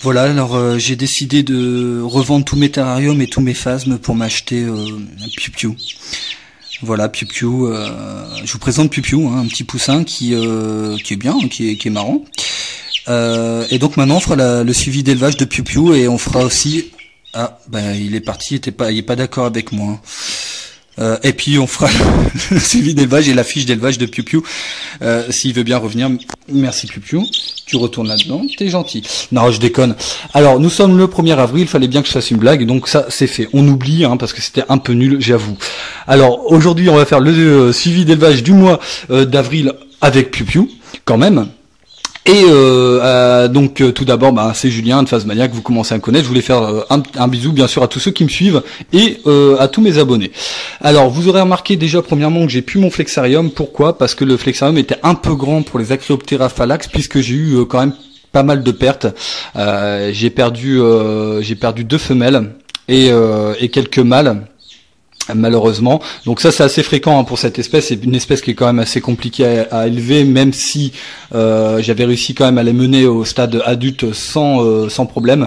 Voilà, alors j'ai décidé de revendre tous mes terrariums et tous mes phasmes pour m'acheter Piu Piu. Voilà, Piu Piu, je vous présente Piu Piu, hein, un petit poussin qui est bien, qui est marrant. Et donc maintenant on fera le suivi d'élevage de Piu Piu et on fera aussi... Ah, ben il est parti, il est pas d'accord avec moi. Et puis on fera le suivi d'élevage et la fiche d'élevage de Piu Piu. S'il veut bien revenir, merci Piu Piu. Tu retournes là-dedans, t'es gentil. Non, je déconne. Alors, nous sommes le 1er avril, il fallait bien que je fasse une blague, donc ça, c'est fait. On oublie, hein, parce que c'était un peu nul, j'avoue. Alors, aujourd'hui, on va faire le suivi d'élevage du mois d'avril avec Piu Piu, quand même. Et donc tout d'abord, c'est Julien de Phasmania que vous commencez à connaître. Je voulais faire un bisou bien sûr à tous ceux qui me suivent et à tous mes abonnés. Alors vous aurez remarqué déjà premièrement que j'ai plus mon flexarium. Pourquoi? Parce que le flexarium était un peu grand pour les Acryoptera phallax puisque j'ai eu quand même pas mal de pertes. J'ai perdu 2 femelles et quelques mâles. Malheureusement, donc ça c'est assez fréquent hein, pour cette espèce. C'est une espèce qui est quand même assez compliquée à élever, même si j'avais réussi quand même à les mener au stade adulte sans problème.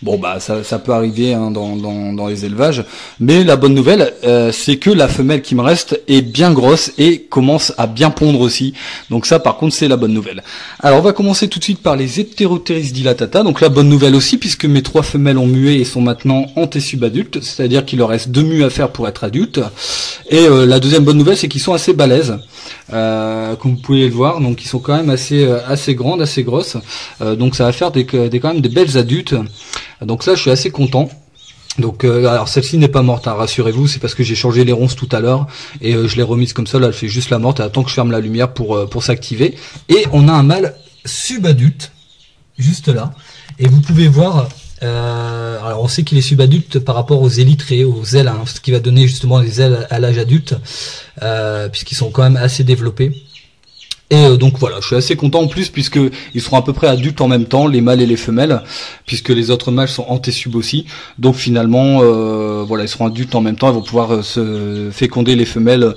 Bon ça peut arriver hein, dans les élevages, mais la bonne nouvelle c'est que la femelle qui me reste est bien grosse et commence à bien pondre aussi. Donc ça par contre c'est la bonne nouvelle. Alors on va commencer tout de suite par les Hepteroteris dilatata. Donc la bonne nouvelle aussi puisque mes 3 femelles ont mué et sont maintenant antésubadultes, c'est-à-dire qu'il leur reste 2 mues à faire pour être adultes. Et la deuxième bonne nouvelle c'est qu'ils sont assez balèzes. Comme vous pouvez le voir, donc ils sont quand même assez grandes, assez grosses. Donc ça va faire quand même des belles adultes. Donc ça je suis assez content. Donc alors celle-ci n'est pas morte, hein, rassurez-vous, c'est parce que j'ai changé les ronces tout à l'heure et je l'ai remise comme ça, là elle fait juste la morte, elle attend que je ferme la lumière pour s'activer. Et on a un mâle subadulte, juste là, et vous pouvez voir, alors on sait qu'il est subadulte par rapport aux élytres, aux ailes, hein, ce qui va donner justement les ailes à l'âge adulte, puisqu'ils sont quand même assez développés. Et donc voilà, je suis assez content en plus puisque ils seront à peu près adultes en même temps, les mâles et les femelles, puisque les autres mâles sont antésub aussi. Donc finalement, voilà, ils seront adultes en même temps, ils vont pouvoir se féconder les femelles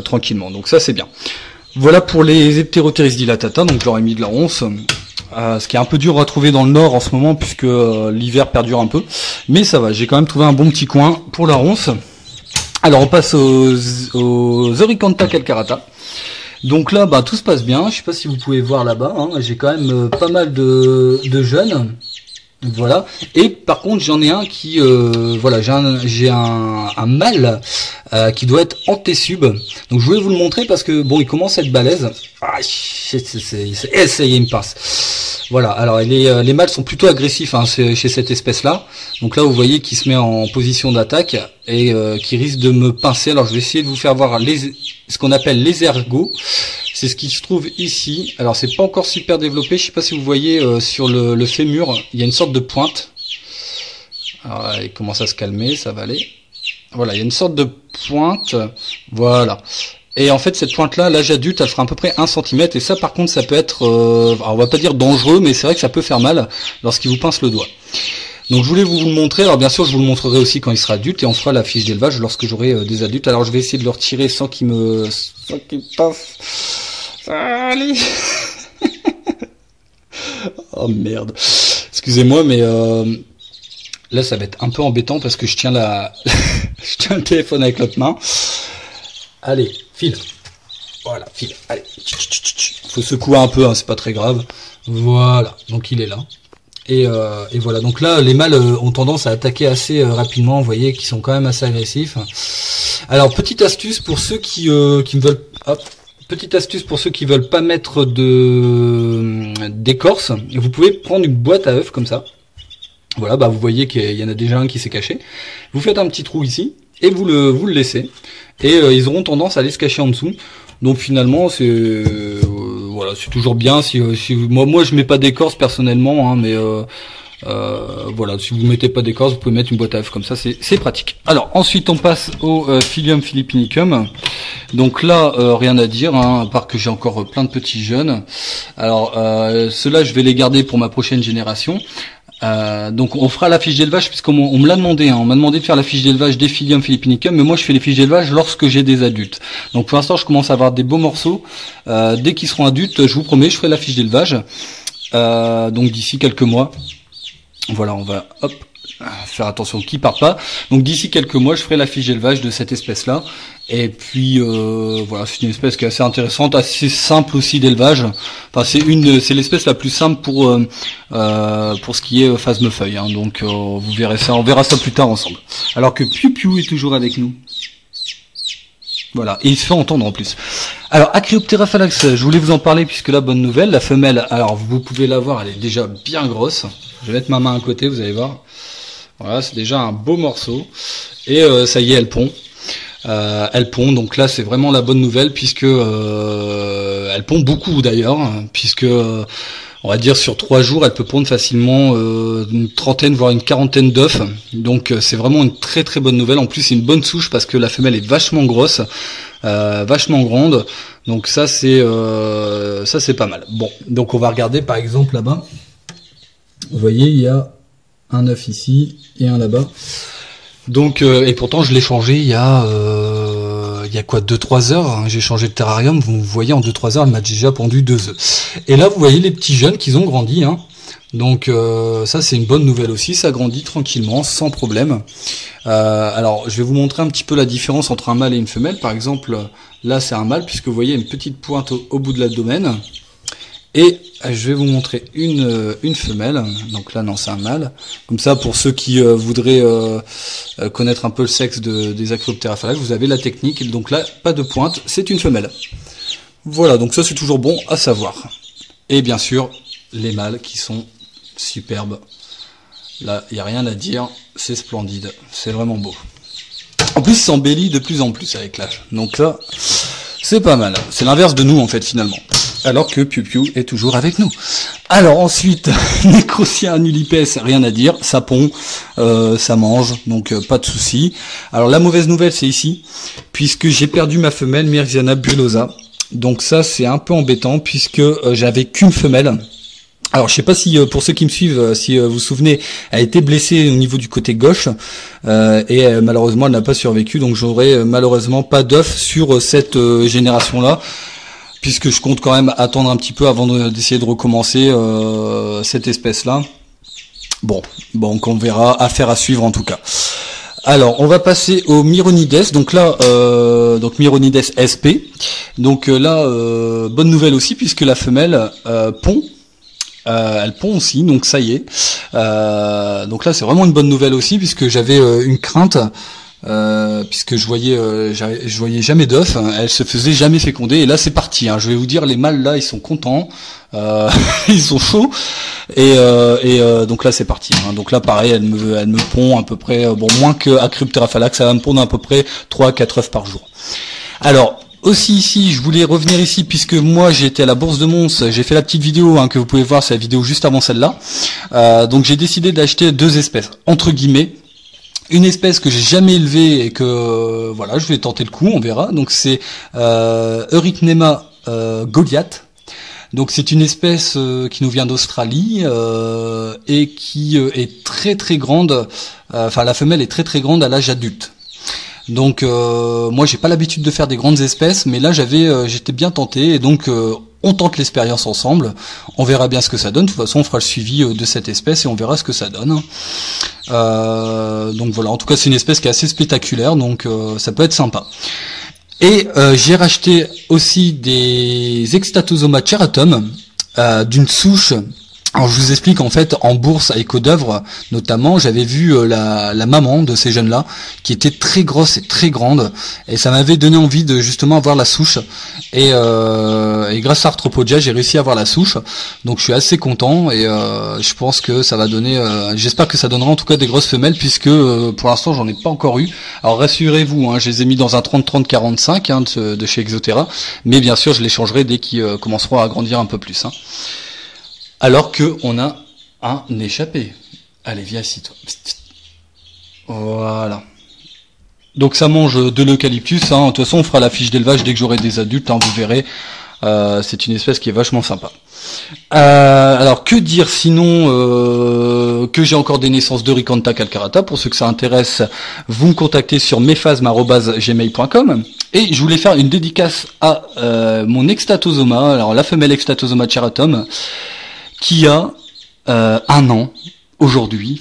tranquillement. Donc ça c'est bien. Voilà pour les Hepteroteris dilatata, donc je leur ai mis de la ronce. Ce qui est un peu dur à trouver dans le nord en ce moment puisque l'hiver perdure un peu. Mais ça va, j'ai quand même trouvé un bon petit coin pour la ronce. Alors on passe aux Euricantha calcarata. Donc là, tout se passe bien. Je sais pas si vous pouvez voir là-bas. Hein, j'ai quand même pas mal de jeunes. Voilà. Et par contre, j'en ai un qui, voilà, j'ai un mâle qui doit être antésub. Donc je voulais vous le montrer parce que bon, il commence à être balèze. Ah, ça y est, il me passe. Voilà. Alors les mâles sont plutôt agressifs hein, chez cette espèce-là. Donc là, vous voyez qu'il se met en position d'attaque et qui risque de me pincer. Alors je vais essayer de vous faire voir ce qu'on appelle les ergots. C'est ce qui se trouve ici. Alors c'est pas encore super développé. Je sais pas si vous voyez sur le fémur, il y a une sorte de pointe. Alors là, il commence à se calmer, ça va aller. Voilà, il y a une sorte de pointe. Voilà. Et en fait cette pointe là, l'âge adulte, elle fera à peu près 1 cm. Et ça par contre ça peut être, alors on va pas dire dangereux, mais c'est vrai que ça peut faire mal lorsqu'il vous pince le doigt. Donc je voulais vous le montrer, alors bien sûr je vous le montrerai aussi quand il sera adulte et on fera la fiche d'élevage lorsque j'aurai des adultes. Alors je vais essayer de le retirer sans qu'il passe. Allez. Oh merde. Excusez-moi mais là ça va être un peu embêtant parce que je tiens je tiens le téléphone avec l'autre main. Allez, file. Voilà, file. Allez. Faut secouer un peu, hein, c'est pas très grave. Voilà, donc il est là. Et voilà, donc là les mâles ont tendance à attaquer assez rapidement, vous voyez qu'ils sont quand même assez agressifs. Alors petite astuce pour ceux qui me veulent, petite astuce pour ceux qui veulent pas mettre d'écorce, vous pouvez prendre une boîte à œufs comme ça. Voilà, vous voyez qu'il y en a déjà un qui s'est caché. Vous faites un petit trou ici et vous le laissez et ils auront tendance à aller se cacher en dessous. Donc finalement c'est voilà, c'est toujours bien si moi je mets pas d'écorce personnellement hein, mais voilà, si vous mettez pas d'écorce, vous pouvez mettre une boîte à œufs comme ça, c'est pratique. Alors ensuite on passe au Phyllium philippinicum. Donc là rien à dire hein, à part que j'ai encore plein de petits jeunes. Alors ceux-là je vais les garder pour ma prochaine génération. Donc on fera la fiche d'élevage puisqu'on me l'a demandé, hein. On m'a demandé de faire la fiche d'élevage des Phyllium philippinicum, mais moi je fais les fiches d'élevage lorsque j'ai des adultes. Donc pour l'instant je commence à avoir des beaux morceaux. Dès qu'ils seront adultes, je vous promets, je ferai la fiche d'élevage. Donc d'ici quelques mois. Voilà, on va hop faire attention qu'il part pas. Donc d'ici quelques mois, je ferai la fiche d'élevage de cette espèce-là. Et puis voilà, c'est une espèce qui est assez intéressante, assez simple aussi d'élevage. Enfin, c'est l'espèce la plus simple pour ce qui est phasmefeuille. Hein. Donc vous verrez ça, on verra ça plus tard ensemble. Alors que Piu Piu est toujours avec nous. Voilà, et il se fait entendre en plus. Alors, Acryoptera phallax, je voulais vous en parler puisque la bonne nouvelle, la femelle, alors vous pouvez la voir, elle est déjà bien grosse. Je vais mettre ma main à côté, vous allez voir. Voilà, c'est déjà un beau morceau. Et ça y est, elle pond. Elle pond, donc là c'est vraiment la bonne nouvelle puisque elle pond beaucoup d'ailleurs, puisque on va dire sur 3 jours elle peut pondre facilement une trentaine voire une quarantaine d'œufs, donc c'est vraiment une très très bonne nouvelle. En plus c'est une bonne souche parce que la femelle est vachement grosse, vachement grande, donc ça c'est pas mal. Bon, donc on va regarder par exemple là-bas, vous voyez il y a un œuf ici et un là-bas. Donc et pourtant je l'ai changé il y a quoi 2-3 heures, hein, j'ai changé le terrarium, vous voyez en 2-3 heures elle m'a déjà pondu 2 œufs. Et là vous voyez les petits jeunes qu'ils ont grandi, hein. Donc ça c'est une bonne nouvelle aussi, ça grandit tranquillement, sans problème. Alors je vais vous montrer un petit peu la différence entre un mâle et une femelle. Par exemple là c'est un mâle puisque vous voyez une petite pointe au bout de l'abdomen. Et je vais vous montrer une femelle. Donc là non c'est un mâle. Comme ça pour ceux qui voudraient connaître un peu le sexe des Acryoptera phallax, vous avez la technique. Donc là pas de pointe, c'est une femelle. Voilà, donc ça c'est toujours bon à savoir. Et bien sûr les mâles qui sont superbes. Là il n'y a rien à dire, c'est splendide, c'est vraiment beau. En plus ça embellit de plus en plus avec l'âge. Donc là c'est pas mal. C'est l'inverse de nous en fait finalement. Alors que Piu Piu est toujours avec nous. Alors ensuite, Necrosia annulipes, rien à dire, ça pond, ça mange, donc pas de souci. Alors la mauvaise nouvelle c'est ici, puisque j'ai perdu ma femelle Myrsiana bullosa. Donc ça c'est un peu embêtant puisque j'avais qu'une femelle. Alors je sais pas si pour ceux qui me suivent, si vous vous souvenez, elle a été blessée au niveau du côté gauche et malheureusement elle n'a pas survécu, donc j'aurai malheureusement pas d'œufs sur cette génération-là. Puisque je compte quand même attendre un petit peu avant d'essayer de recommencer cette espèce-là. Bon, on verra, affaire à suivre en tout cas. Alors, on va passer au Myronides. Donc là, Myronides SP. Donc là, bonne nouvelle aussi, puisque la femelle pond. Elle pond aussi, donc ça y est. Donc là, c'est vraiment une bonne nouvelle aussi, puisque j'avais une crainte. Puisque je voyais jamais d'œufs, hein, elle se faisait jamais féconder, et là c'est parti, hein, je vais vous dire, les mâles là ils sont contents, ils sont chauds, et donc là c'est parti, hein. Donc là pareil, elle me pond à peu près, moins que Acryoptera phallax, ça va me pondre à peu près 3-4 œufs par jour. Alors aussi ici, je voulais revenir ici puisque moi j'étais à la Bourse de Mons, j'ai fait la petite vidéo que vous pouvez voir, c'est la vidéo juste avant celle-là. Donc j'ai décidé d'acheter 2 espèces, entre guillemets. Une espèce que j'ai jamais élevée et que voilà, je vais tenter le coup, on verra. Donc c'est Eurycnema Goliath. Donc c'est une espèce qui nous vient d'Australie et qui est très très grande. Enfin la femelle est très très grande à l'âge adulte. Donc moi j'ai pas l'habitude de faire des grandes espèces, mais là j'étais bien tenté et donc on tente l'expérience ensemble, on verra bien ce que ça donne. De toute façon on fera le suivi de cette espèce et on verra ce que ça donne. Donc voilà, en tout cas c'est une espèce qui est assez spectaculaire, donc ça peut être sympa. Et j'ai racheté aussi des Extatosoma ceratum d'une souche. Alors je vous explique, en fait, en bourse à Éco d'œuvre notamment, j'avais vu la maman de ces jeunes-là qui était très grosse et très grande, et ça m'avait donné envie de justement avoir la souche. Et grâce à Arthropodia, j'ai réussi à avoir la souche, donc je suis assez content et je pense que ça va donner. J'espère que ça donnera en tout cas des grosses femelles, puisque pour l'instant j'en ai pas encore eu. Alors rassurez-vous, je les ai mis dans un 30-30-45 de chez Exotera, mais bien sûr je les changerai dès qu'ils commenceront à grandir un peu plus. Alors que on a un échappé. Allez, viens ici, toi. Voilà. Donc ça mange de l'eucalyptus. De toute façon, on fera la fiche d'élevage dès que j'aurai des adultes. Vous verrez. C'est une espèce qui est vachement sympa. Alors que dire sinon que j'ai encore des naissances de Ricanta calcarata. Pour ceux que ça intéresse, vous me contactez sur mephasme@gmail.com. Et je voulais faire une dédicace à mon Extatosoma. Alors la femelle Extatosoma ceratum, qui a 1 an aujourd'hui,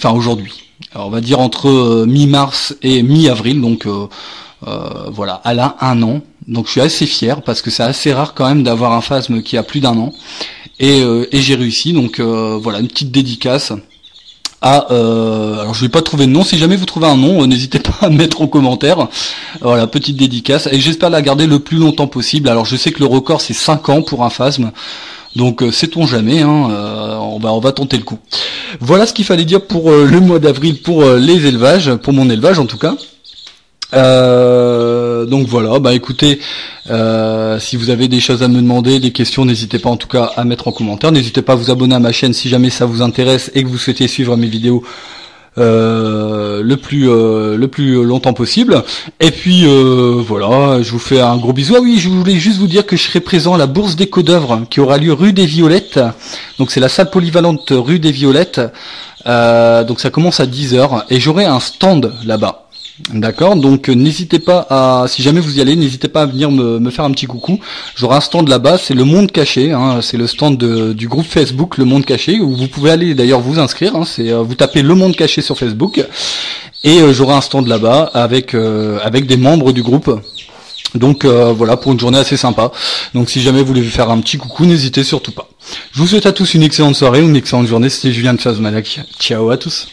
alors on va dire entre mi-mars et mi-avril, donc voilà, elle a 1 an, donc je suis assez fier parce que c'est assez rare quand même d'avoir un phasme qui a plus d'1 an, et j'ai réussi, donc voilà, une petite dédicace à alors je vais pas trouver de nom, si jamais vous trouvez un nom, n'hésitez pas à mettre en commentaire. Voilà, petite dédicace, et j'espère la garder le plus longtemps possible. Alors je sais que le record c'est 5 ans pour un phasme, donc sait-on jamais, hein, on va tenter le coup. Voilà ce qu'il fallait dire pour le mois d'avril, pour les élevages, pour mon élevage en tout cas. Donc voilà, bah écoutez, si vous avez des choses à me demander, des questions, n'hésitez pas en tout cas à mettre en commentaire. N'hésitez pas à vous abonner à ma chaîne si jamais ça vous intéresse et que vous souhaitez suivre mes vidéos le plus longtemps possible. Et puis voilà, je vous fais un gros bisou. Ah oui, je voulais juste vous dire que je serai présent à la bourse d'éco d'œuvre qui aura lieu rue des Violettes. Donc c'est la salle polyvalente rue des Violettes. Donc ça commence à 10h et j'aurai un stand là-bas. D'accord, donc n'hésitez pas à, si jamais vous y allez, n'hésitez pas à venir me faire un petit coucou. J'aurai un stand là-bas, c'est le Monde Caché, hein, c'est le stand du groupe Facebook Le Monde Caché, où vous pouvez aller d'ailleurs vous inscrire, hein, c'est vous tapez Le Monde Caché sur Facebook, et j'aurai un stand là-bas avec des membres du groupe. Donc voilà, pour une journée assez sympa. Donc si jamais vous voulez faire un petit coucou, n'hésitez surtout pas. Je vous souhaite à tous une excellente soirée ou une excellente journée, c'était Julien de Phasmalac. Ciao à tous.